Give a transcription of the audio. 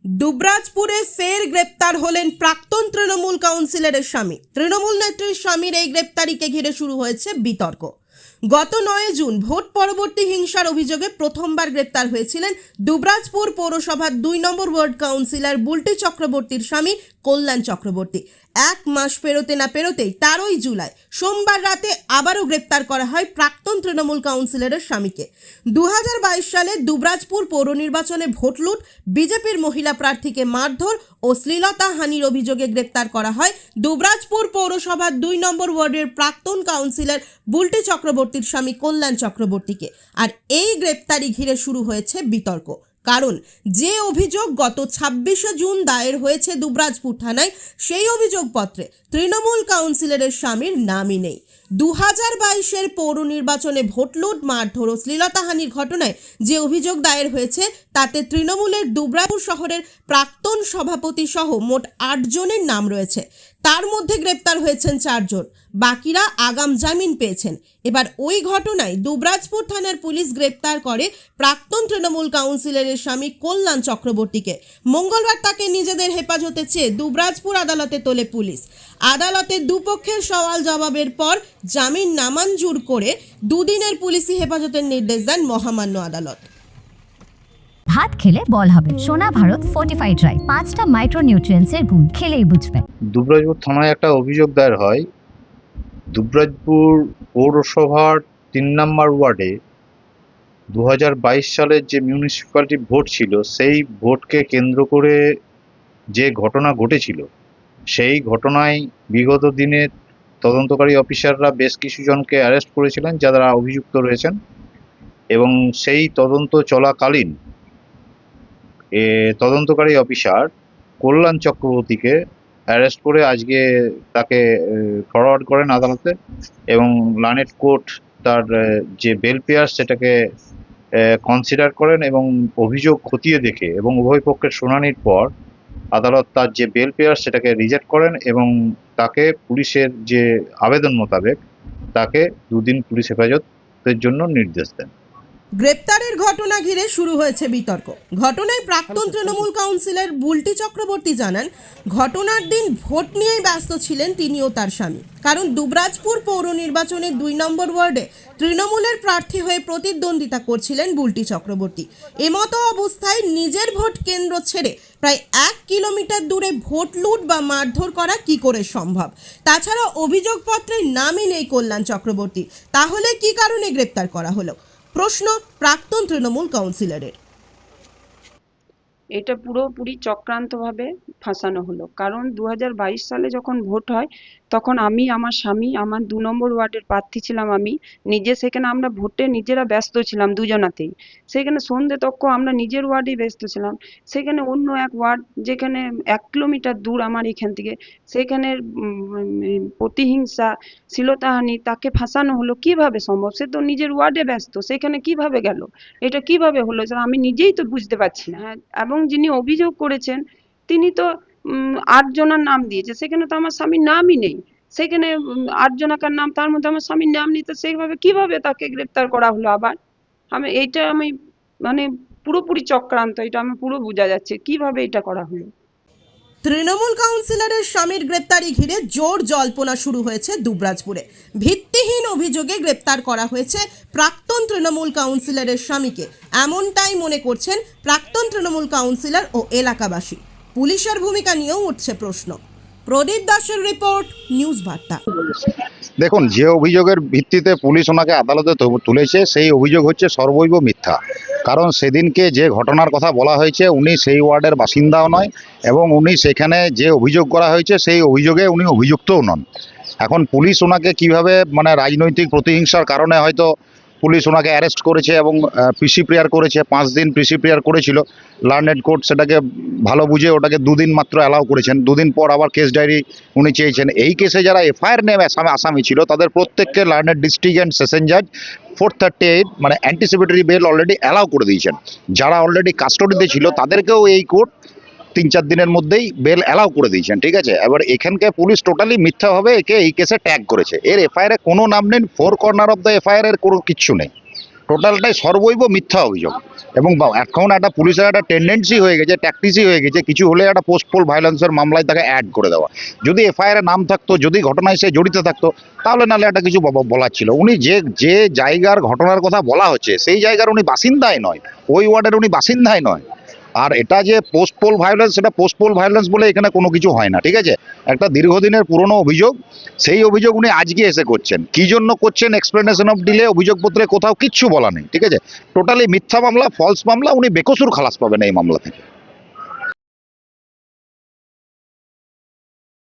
দুবরাজপুরে ফের গ্রেপ্তার হলেন প্রাক্তন তৃণমূল কাউন্সিলরের স্বামী। তৃণমূল নেত্রীর স্বামীর এই গ্রেপ্তারিকে ঘিরে শুরু হয়েছে বিতর্ক। গত 9 জুন ভোট পরবর্তী হিংসার অভিযোগে প্রথমবার গ্রেপ্তার হয়েছিলেন দুবরাজপুর পৌরসভার 2 নম্বর ওয়ার্ড কাউন্সিলর বুলটি চক্রবর্তীর স্বামী কল্যাণ চক্রবর্তী। 1 মাস পেরোতে না পেরোতেই 13 জুলাই সোমবার রাতে আবারও গ্রেপ্তার করা হয় প্রাক্তন তৃণমূল কাউন্সিলরের স্বামীকে। 2022 সালে দুবরাজপুর পৌর নির্বাচনে ভোট লুট, বিজেপির মহিলা প্রার্থীকে মারধর ও শ্লীলতাহানির অভিযোগে গ্রেপ্তার করা হয় দুবরাজপুর পৌরসভার 2 নম্বর ওয়ার্ডের প্রাক্তন কাউন্সিলর বুলটি চক্রবর্তীর স্বামী কল্যাণ চক্রবর্তীকে। আর এই গ্রেপ্তারি ঘিরে শুরু হয়েছে বিতর্ক। কারণ যে অভিযোগ গত 26 জুন দায়ের হয়েছে দুবরাজপুর থানায়, সেই অভিযোগপত্রে তৃণমূল কাউন্সিলরের স্বামীর নামই নেই। 2022-এর পৌর নির্বাচনে ভোট লুট, মারধর ও শ্লীলতাহানির ঘটনায় যে অভিযোগ দায়ের হয়েছে তাতে তৃণমূলের দুবরাজপুর শহরের প্রাক্তন সভাপতি সহ মোট 8 জনের নাম রয়েছে। তার মধ্যে গ্রেপ্তার হয়েছেন 4 জন, বাকিরা আগাম জামিন পেয়েছেন। এবার ওই ঘটনায় দুবরাজপুর থানার পুলিশ গ্রেপ্তার করে প্রাক্তন তৃণমূল কাউন্সিলরের স্বামী কল্যাণ চক্রবর্তীকে। মঙ্গলবার তাকে নিজেদের হেফাজতে চেয়ে দুবরাজপুর আদালতে তোলে পুলিশ। আদালতে দুপক্ষের সওয়াল জবাবের পর জামিন নামঞ্জুর করে 2 দিনের পুলিশি হেফাজতের নির্দেশ দেন মহামান্য আদালত। ভাত খেলে বল হবে। সোনা ভারত ফর্টিফাইড রাইস, 5টা মাইক্রোনিউট্রিয়েন্টসের গুণ খেলেই বুঝবে। দুবরাজপুর থানায় একটা অভিযোগ দায়ের হয়। দুবরাজপুর পৌরসভার 3 নম্বর ওয়ার্ডে 2022 সালের যে মিউনিসিপ্যালিটি ভোট ছিল, সেই ভোটকে কেন্দ্র করে যে ঘটনা ঘটেছিল, সেই ঘটনায় বিগত দিনে তদন্তকারী অফিসাররা বেশ কিছু জনকে অ্যারেস্ট করেছিলেন যারা অভিযুক্ত রয়েছেন, এবং সেই তদন্ত চলাকালীন তদন্তকারী অফিসার কল্যাণ চক্রবর্তীকে অ্যারেস্ট করে আজকে তাকে ফরওয়ার্ড করেন আদালতে, এবং লানেট কোর্ট তার যে বেল পেয়ার সেটাকে কনসিডার করেন এবং অভিযোগ খতিয়ে দেখে এবং উভয় পক্ষের শুনানির পর আদালত তার যে বেল পেয়ার সেটাকে রিজেক্ট করেন এবং তাকে পুলিশের যে আবেদন মোতাবেক তাকে 2 দিন পুলিশ হেফাজতের জন্য নির্দেশ দেন। গ্রেপ্তারের ঘটনা ঘিরে শুরু হয়েছে বিতর্ক। ঘটনায় প্রাক্তন তৃণমূল কাউন্সিলর বুলটি চক্রবর্তী জানান, ঘটনার দিন ভোট নিয়েই ব্যস্ত ছিলেন তিনি ও তার স্বামী। কারণ দুবরাজপুর পৌর নির্বাচনের 2 নম্বর ওয়ার্ডে তৃণমূলের প্রার্থী হয়ে প্রতিদ্বন্দ্বিতা করছিলেন বুলটি চক্রবর্তী। এমতো অবস্থায় নিজের ভোট কেন্দ্র ছেড়ে প্রায় 1 কিলোমিটার দূরে ভোট লুট বা মারধর করা কি করে সম্ভব? তাছাড়া অভিযোগপত্রের নামই নেই কল্যাণ চক্রবর্তী। তাহলে কি কারণে গ্রেপ্তার করা হলো? প্রশ্ন প্রাক্তন তৃণমূল কাউন্সিলরের। এটা পুরোপুরি চক্রান্তভাবে ফাঁসানো হলো। কারণ 2022 সালে যখন ভোট হয় তখন আমি, আমার স্বামী, আমার 2 নম্বর ওয়ার্ডের প্রার্থী ছিলাম আমি নিজে। সেখানে আমরা ভোটে নিজেরা ব্যস্ত ছিলাম দুজনাতেই। সেখানে সন্ধ্যে তক্ক আমরা নিজের ওয়ার্ডেই ব্যস্ত ছিলাম। সেখানে অন্য এক ওয়ার্ড যেখানে 1 কিলোমিটার দূর আমার এখান থেকে, সেখানের প্রতিহিংসা, শ্লীলতাহানি, তাকে ফাঁসানো হলো কিভাবে সম্ভব? সে তো নিজের ওয়ার্ডে ব্যস্ত, সেখানে কিভাবে গেল? এটা কিভাবে হলো আমি নিজেই তো বুঝতে পারছি না। এবং যিনি অভিযোগ করেছেন তিনি তো 8 জনের নাম দিয়েছে, সেখানে তো আমার স্বামীর নামই নেই। সেখানে 8 জনাকার নাম, তার মধ্যে আমার স্বামীর নাম নেই, তো সেইভাবে কিভাবে তাকে গ্রেপ্তার করা হলো? আবার আমি মানে পুরোপুরি চক্রান্ত, এটা আমি পুরো বোঝা যাচ্ছে কিভাবে এটা করা হলো। তৃণমূল কাউন্সিলরের স্বামীর গ্রেপ্তারি ঘিরে জোর জল্পনা শুরু হয়েছে দুবরাজপুরে। ভিত্তিহীন অভিযোগে গ্রেপ্তার করা হয়েছে প্রাক্তন তৃণমূল কাউন্সিলরের স্বামীকে, এমনটাই মনে করছেন প্রাক্তন তৃণমূল কাউন্সিলর ও এলাকাবাসী। পুলিশের ভূমিকা নিয়েও উঠছে প্রশ্ন। প্রদীপ দাসের রিপোর্ট, নিউজ বার্তা। দেখুন, যে অভিযোগের ভিত্তিতে পুলিশ ওনাকে আদালতে তুলেছে সেই অভিযোগ হচ্ছে সর্বৈব মিথ্যা। কারণ সেদিনকে যে ঘটনার কথা বলা হয়েছে উনি সেই ওয়ার্ডের বাসিন্দাও নয়, এবং উনি সেখানে যে অভিযোগ করা হয়েছে সেই অভিযোগে উনি অভিযুক্তও নন। এখন পুলিশ ওনাকে কিভাবে রাজনৈতিক প্রতিহিংসার কারণে হয়তো পুলিশ ওনাকে অ্যারেস্ট করেছে এবং পিসি প্রেয়ার করেছে, 5 দিন পিসি প্রেয়ার করেছিল। লার্নেড কোর্ট সেটাকে ভালো বুঝে ওটাকে 2 দিন মাত্র অ্যালাউ করেছেন। 2 দিন পর আবার কেস ডায়েরি উনি চেয়েছেন। এই কেসে যারা এফআইআর নেমে আসামি ছিল তাদের প্রত্যেককে লার্নেড ডিস্ট্রিক্ট অ্যান্ড সেশন জাজ 438 অ্যান্টিসিপেটরি বেল অলরেডি অ্যালাউ করে দিয়েছেন। যারা অলরেডি কাস্টডিতে ছিল তাদেরকেও এই কোর্ট 3-4 দিনের মধ্যেই বেল অ্যালাউ করে দিয়েছেন। ঠিক আছে, এবার এখানকার পুলিশ টোটালি মিথ্যাভাবে একে এই কেসে ট্যাগ করেছে। এর এফআইআর কোনো নাম নেই, 4 কর্নার অফ দ্য এফআইআর এর কোনো কিচ্ছু নেই। টোটালটাই সর্বৈব মিথ্যা অভিযোগ। এবং এখন একটা পুলিশের একটা টেন্ডেন্সি হয়ে গেছে, ট্যাকটিসই হয়ে গেছে, কিছু হলে একটা পোস্টপোল ভায়োলেন্সের মামলায় তাকে অ্যাড করে দেওয়া। যদি এফআইআর নাম থাকতো, যদি ঘটনায় সে জড়িত থাকতো, তাহলে নাহলে একটা কিছু বলার ছিল। উনি যে জায়গার ঘটনার কথা বলা হচ্ছে সেই জায়গার উনি বাসিন্দাই নয়, ওই ওয়ার্ডের উনি বাসিন্দাই নয়। আর এটা যে পোস্টপোল ভায়োলেন্স, সেটা পোস্টপোল ভায়োলেন্স বলে এখানে কোনো কিছু হয় না, ঠিক আছে? একটা দীর্ঘদিনের পুরনো অভিযোগ, সেই অভিযোগ উনি আজকে এসে করছেন। কি জন্য করছেন, এক্সপ্লেনেশন অফ ডিলে অভিযোগপত্রে কোথাও কিচ্ছু বলা নেই, ঠিক আছে? টোটালি মিথ্যা মামলা, ফলস মামলা, উনি বেকসুর খালাস পাবেন এই মামলা থেকে।